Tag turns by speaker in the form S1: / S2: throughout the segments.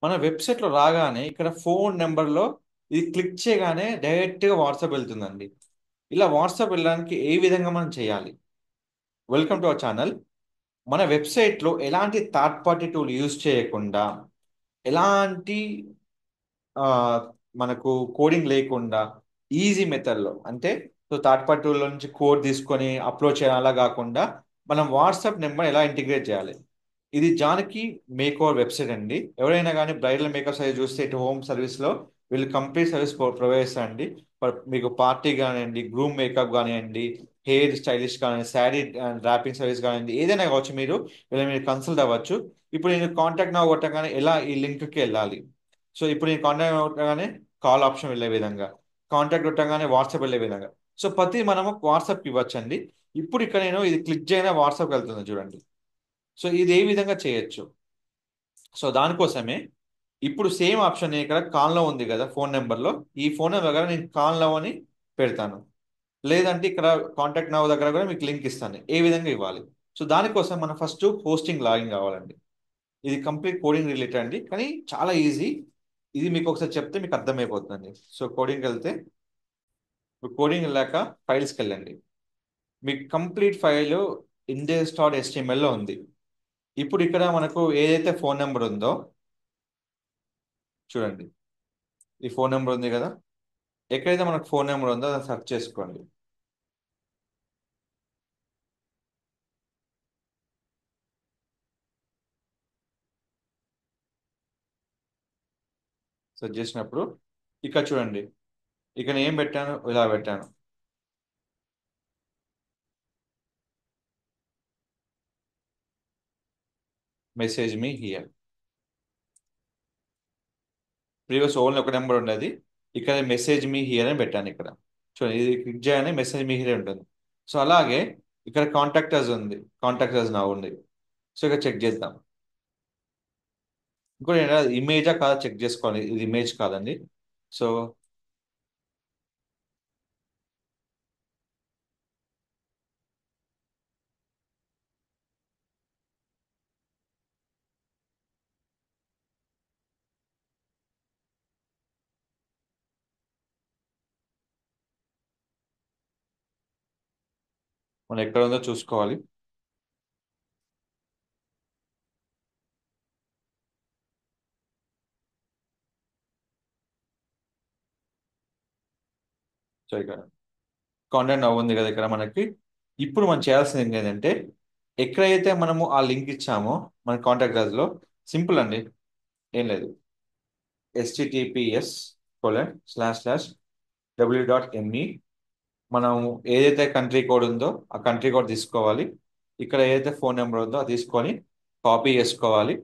S1: మన వెబ్సైట్లో రాగానే ఇక్కడ ఫోన్ నెంబర్లో ఇది క్లిక్ చేయగానే డైరెక్ట్గా వాట్సాప్ వెళ్తుందండి. ఇలా వాట్సాప్ వెళ్ళడానికి ఏ విధంగా మనం చేయాలి? Welcome to our channel. మన వెబ్సైట్లో ఎలాంటి థర్డ్ పార్టీ టూల్ యూజ్ చేయకుండా, ఎలాంటి ఆ, మనకు కోడింగ్ లేకుండా ఈజీ మెథడ్లో, అంటే థర్డ్ పార్టీ టూల్ నుంచి కోడ్ తీసుకొని అప్లోడ్ చేయాలా కాకుండా మనం వాట్సాప్ నెంబర్ ఎలా ఇంటిగ్రేట్ చేయాలి? ఇది జానకి మేక్ ఓవర్ వెబ్సైట్ అండి. ఎవరైనా కానీ బ్రైడల్ మేకప్ సర్వీస్ చూస్తే ఇటు హోమ్ సర్వీస్లో వీళ్ళు కంప్లీట్ సర్వీస్ ప్రొవైడ్ చేస్తారండి. మీకు పార్టీ కానివ్వండి, గ్రూమ్ మేకప్ కానివ్వండి, హెయిర్ స్టైలిష్ కానివ్వండి, శారీ డ్రాపింగ్ సర్వీస్ కానివ్వండి, ఏదైనా కావచ్చు. మీరు కన్సల్ట్ అవ్వచ్చు. ఇప్పుడు నేను కాంటాక్ట్ నా కొట్టగానే ఎలా ఈ లింక్కి వెళ్ళాలి? సో ఇప్పుడు నేను కాంటాక్ట్ కొట్టగానే కాల్ ఆప్షన్ వెళ్ళే విధంగా, కాంటాక్ట్ కొట్టగానే వాట్సాప్ వెళ్ళే విధంగా, సో ప్రతి మనము వాట్సాప్కి ఇవ్వచ్చండి. ఇప్పుడు ఇక్కడ నేను ఇది క్లిక్ చేయగానే వాట్సాప్కి వెళ్తుంది చూడండి. సో ఇది ఏ విధంగా చేయొచ్చు? సో దానికోసమే ఇప్పుడు సేమ్ ఆప్షన్ ఇక్కడ కాల్లో ఉంది కదా ఫోన్ నెంబర్లో. ఈ ఫోన్ నెంబర్ దగ్గర నేను కాల్ నవ్ అని పెడతాను. లేదంటే ఇక్కడ కాంటాక్ట్ నవ్ దగ్గర కూడా మీకు లింక్ ఇస్తాను ఏ విధంగా ఇవ్వాలి. సో దానికోసం మనం ఫస్ట్ హోస్టింగ్ లాగిన్ కావాలండి. ఇది కంప్లీట్ కోడింగ్ రిలేటెడ్ అండి, కానీ చాలా ఈజీ. ఇది మీకు ఒకసారి చెప్తే మీకు అర్థమైపోతుందండి. సో కోడింగ్కి వెళ్తే, ఇప్పుడు కోడింగ్ వెళ్ళాక ఫైల్స్కి వెళ్ళండి. మీకు complete file index dot HTML లో ఉంది. ఇప్పుడు ఇక్కడ మనకు ఏదైతే ఫోన్ నెంబర్ ఉందో చూడండి. ఈ ఫోన్ నెంబర్ ఉంది కదా, ఎక్కడైతే మనకు ఫోన్ నెంబర్ ఉందో దాన్ని సెర్చ్ చేసుకోండి. సెర్చ్ చేసినప్పుడు ఇక్కడ చూడండి, ఇక్కడ నేను ఏం పెట్టాను, ఇలా పెట్టాను. Message me here. Previous only ఒక నెంబర్ ఉండేది, ఇక్కడ మెసేజ్ మీ హియర్ అని పెట్టాను. ఇక్కడ చూడండి, ఇది క్లిక్ చేయగానే మెసేజ్ మీ హియర్ ఉంటుంది. సో అలాగే ఇక్కడ కాంటాక్టర్స్ ఉంది, కాంటాక్టర్స్ నా ఉంది. సో ఇక్కడ చెక్ చేద్దాం. ఇంకోటి ఇమేజా కాదా చెక్ చేసుకోవాలి. ఇది ఇమేజ్ కాదండి. సో మనం ఎక్కడ ఉందో చూసుకోవాలి. సో ఇక్కడ కాంటాక్ట్ నవ్వు ఉంది కదా ఇక్కడ మనకి. ఇప్పుడు మనం చేయాల్సింది ఏంటంటే, ఎక్కడైతే మనము ఆ లింక్ ఇచ్చామో మన కాంటాక్ట్ లో, సింపుల్ అండి, ఏం లేదు, https://w.me. మనం ఏదైతే కంట్రీ కోడ్ ఉందో ఆ కంట్రీ కోడ్ తీసుకోవాలి. ఇక్కడ ఏదైతే ఫోన్ నెంబర్ ఉందో అది తీసుకొని కాపీ చేసుకోవాలి.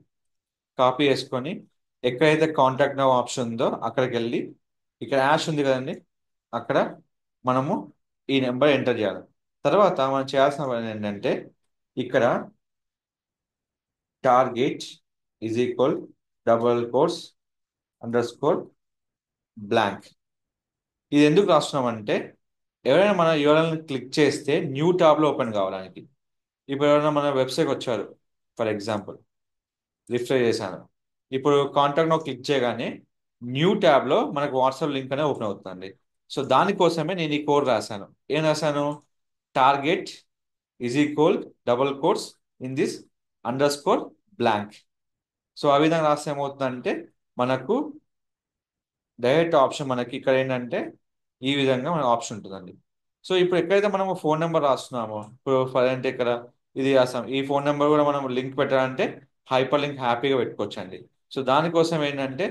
S1: కాపీ చేసుకొని ఎక్కడైతే కాంటాక్ట్ నౌ ఆప్షన్ ఉందో అక్కడికి వెళ్ళి, ఇక్కడ యాష్ ఉంది కదండి, అక్కడ మనము ఈ నెంబర్ ఎంటర్ చేయాలి. తర్వాత మనం చేయాల్సిన పని ఏంటంటే, ఇక్కడ target is equal double course under score blank. ఇది ఎందుకు రాస్తున్నామంటే, ఎవరైనా మన యూఆర్ఎల్ని క్లిక్ చేస్తే న్యూ ట్యాబ్లో ఓపెన్ కావడానికి. ఇప్పుడు ఎవరైనా మన వెబ్సైట్ వచ్చారు, ఫర్ ఎగ్జాంపుల్ రిఫ్రెష్ చేశాను, ఇప్పుడు కాంటాక్ట్ నో క్లిక్ చేయగానే న్యూ ట్యాబ్లో మనకు వాట్సాప్ లింక్ అనేది ఓపెన్ అవుతుందండి. సో దానికోసమే నేను ఈ కోడ్ రాశాను. ఏం రాశాను? Target is equal double course in this under score blank. So ఆ విధంగా రాస్తే ఏమవుతుందంటే, మనకు డైరెక్ట్ ఆప్షన్ మనకి ఇక్కడ ఏంటంటే ఈ విధంగా మనకు ఆప్షన్ ఉంటుందండి. సో ఇప్పుడు ఎక్కడైతే మనం ఫోన్ నెంబర్ రాస్తున్నామో, ఇప్పుడు ఫర్ అంటే ఇక్కడ ఇది రాస్తాం, ఈ ఫోన్ నెంబర్ కూడా మనం లింక్ పెట్టాలంటే హైపర్ లింక్ హ్యాపీగా పెట్టుకోవచ్చు అండి. సో దానికోసం ఏంటంటే,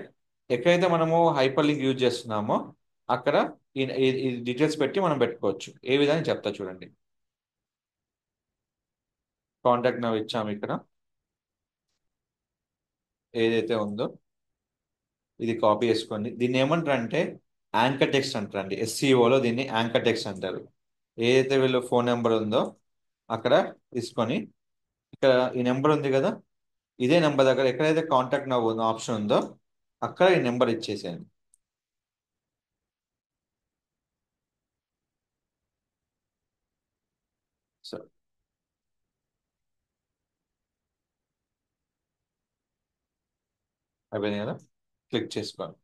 S1: ఎక్కడైతే మనము హైపర్ లింక్ యూజ్ చేస్తున్నామో అక్కడ ఈ డీటెయిల్స్ పెట్టి మనం పెట్టుకోవచ్చు. ఏ విధంగా చెప్తా చూడండి. కాంటాక్ట్ నవ్ ఇచ్చాము ఇక్కడ, ఏదైతే ఉందో ఇది కాపీ చేసుకోండి. దీన్ని ఏమంటారు అంటే యాంకర్ టెక్స్ట్ అంటారండి. ఎస్సీఓలో దీన్ని యాంకర్ టెక్స్ట్ అంటారు. ఏదైతే వీళ్ళు ఫోన్ నెంబర్ ఉందో అక్కడ తీసుకొని, ఇక్కడ ఈ నెంబర్ ఉంది కదా, ఇదే నెంబర్ దగ్గర ఎక్కడైతే కాంటాక్ట్ నవ్ ఆప్షన్ ఉందో అక్కడ ఈ నెంబర్ ఇచ్చేసేయండి. సో అయిపోయింది కదా, క్లిక్ చేసుకోండి.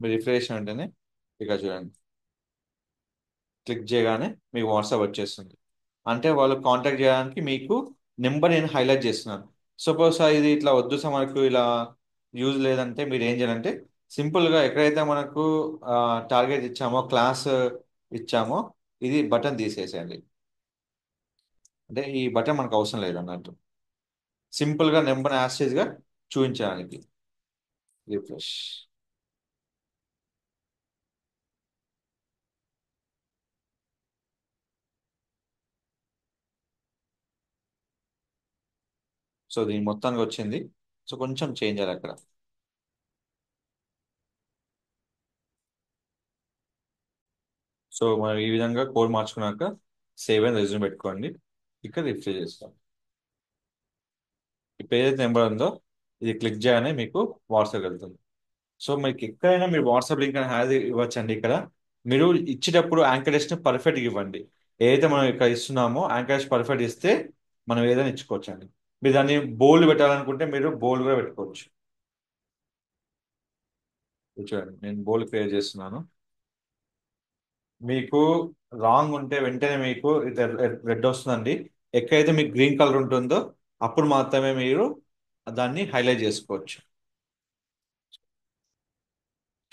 S1: మీరు రిఫ్రెష్ ఉంటేనే ఇక్కడ చూడండి, క్లిక్ చేయగానే మీకు వాట్సాప్ వచ్చేస్తుంది. అంటే వాళ్ళు కాంటాక్ట్ చేయడానికి మీకు నెంబర్ నేను హైలైట్ చేస్తున్నాను. సపోజ్ ఇది ఇట్లా వద్దు సార్ మనకు ఇలా యూజ్ లేదంటే మీరు ఏం చేయాలంటే సింపుల్గా ఎక్కడైతే మనకు టార్గెట్ ఇచ్చామో, క్లాస్ ఇచ్చామో, ఇది బటన్ తీసేసేయండి. అంటే ఈ బటన్ మనకు అవసరం లేదు అన్నట్టు, సింపుల్గా నెంబర్ యాస్టేజ్గా చూపించడానికి. రిఫ్రెష్. సో దీని మొత్తానికి వచ్చింది. సో కొంచెం చేంజ్ అయ్యాలి అక్కడ. సో మనం ఈ విధంగా కోడ్ మార్చుకున్నాక సేవ్ అండ్ రెజ్యూమ్ పెట్టుకోండి. ఇక్కడ రిఫ్రెష్ చేస్తాం. ఇప్పుడు ఏదైతే నెంబర్ ఉందో ఇది క్లిక్ చేయగానే మీకు వాట్సాప్ వెళ్తుంది. సో మీకు ఎక్కడైనా మీరు వాట్సాప్ లింక్ అని హ్యాజ్ ఇవ్వచ్చండి. ఇక్కడ మీరు ఇచ్చేటప్పుడు యాంకర్ పర్ఫెక్ట్గా ఇవ్వండి. ఏదైతే మనం ఇక్కడ ఇస్తున్నామో యాంకర్ పర్ఫెక్ట్ ఇస్తే మనం ఏదైనా ఇచ్చుకోవచ్చు అండి. మీరు దాన్ని బోల్డ్ పెట్టాలనుకుంటే మీరు బోల్డ్ కూడా పెట్టుకోవచ్చు. ఇది చూడండి, నేను బోల్డ్ క్రియేట్ చేస్తున్నాను. మీకు రాంగ్ ఉంటే వెంటనే మీకు రెడ్ వస్తుందండి. ఎక్కడైతే మీకు గ్రీన్ కలర్ ఉంటుందో అప్పుడు మాత్రమే మీరు దాన్ని హైలైట్ చేసుకోవచ్చు.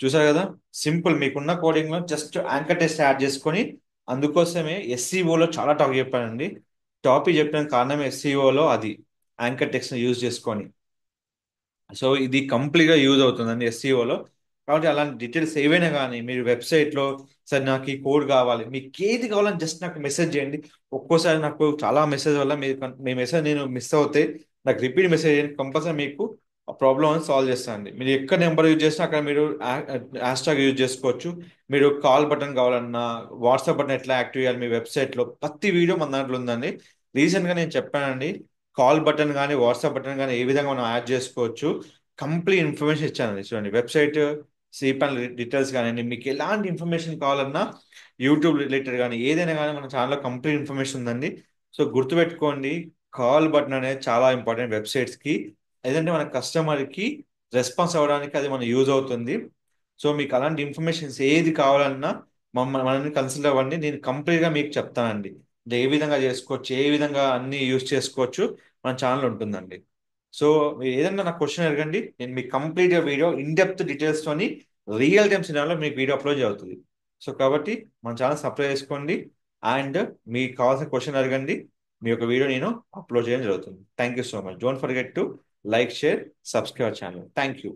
S1: చూసారు కదా, సింపుల్ మీకున్న కోడింగ్ లో జస్ట్ యాంకర్ టెస్ట్ యాడ్ చేసుకొని, అందుకోసమే ఎస్సీఓలో చాలా టాపిక్ చెప్పానండి. టాపిక్ చెప్పిన కారణం ఎస్సీఓలో అది యాంకర్ టెక్స్ట్ యూజ్ చేసుకొని. సో ఇది కంప్లీట్గా యూజ్ అవుతుందండి ఎస్సీఓలో. కాబట్టి అలాంటి డీటెయిల్స్ ఏవైనా కానీ మీరు వెబ్సైట్లో సరే నాకు ఈ కోడ్ కావాలి, మీకు ఏది కావాలని జస్ట్ నాకు మెసేజ్ చేయండి. ఒక్కోసారి నాకు చాలా మెసేజ్ వల్ల మీ మెసేజ్ నేను మిస్ అవుతే నాకు రిపీట్ మెసేజ్ చేయండి, కంపల్సరీ మీకు ఆ ప్రాబ్లమ్ అని సాల్వ్ చేస్తానండి. మీరు ఎక్కడ నెంబర్ యూజ్ చేసినా అక్కడ మీరు హ్యాష్ ట్యాగ్ యూజ్ చేసుకోవచ్చు. మీరు కాల్ బటన్ కావాలన్నా, వాట్సాప్ బటన్ ఎట్లా యాక్టివ్ చేయాలి మీ వెబ్సైట్లో, ప్రతి వీడియో మన దాంట్లో ఉందండి. రీసెంట్గా నేను చెప్పానండి, కాల్ బటన్ కానీ వాట్సాప్ బటన్ కానీ ఏ విధంగా మనం యాడ్ చేసుకోవచ్చు, కంప్లీట్ ఇన్ఫర్మేషన్ ఇచ్చానండి. చూడండి వెబ్సైట్ సిపాన్ డీటెయిల్స్ కానీ మీకు ఎలాంటి ఇన్ఫర్మేషన్ కావాలన్నా, యూట్యూబ్ రిలేటెడ్ కానీ ఏదైనా కానీ మన ఛానల్లో కంప్లీట్ ఇన్ఫర్మేషన్ ఉందండి. సో గుర్తుపెట్టుకోండి, కాల్ బటన్ అనేది చాలా ఇంపార్టెంట్ వెబ్సైట్స్కి. ఏదంటే మన కస్టమర్కి రెస్పాన్స్ అవ్వడానికి అది మన యూజ్ అవుతుంది. సో మీకు అలాంటి ఇన్ఫర్మేషన్స్ ఏది కావాలన్నా మనల్ని కన్సిడర్ అవ్వండి, నేను కంప్లీట్గా మీకు చెప్తానండి. అంటే ఏ విధంగా చేసుకోవచ్చు, ఏ విధంగా అన్ని యూజ్ చేసుకోవచ్చు మన ఛానల్ ఉంటుందండి. సో మీరు ఏదన్నా నాకు క్వశ్చన్ అడగండి, నేను మీకు కంప్లీట్గా వీడియో ఇన్ డెప్త్ డీటెయిల్స్తోని రియల్ టైమ్ సినారియోలో మీకు వీడియో అప్లోడ్ అవుతుంది. సో కాబట్టి మన ఛానల్ సబ్స్క్రైబ్ చేసుకోండి. అండ్ మీకు కావాల్సిన క్వశ్చన్ అడగండి, మీ యొక్క వీడియో నేను అప్లోడ్ చేయడం జరుగుతుంది. Thank you so much. Don't forget to like, share, subscribe channel. Thank you.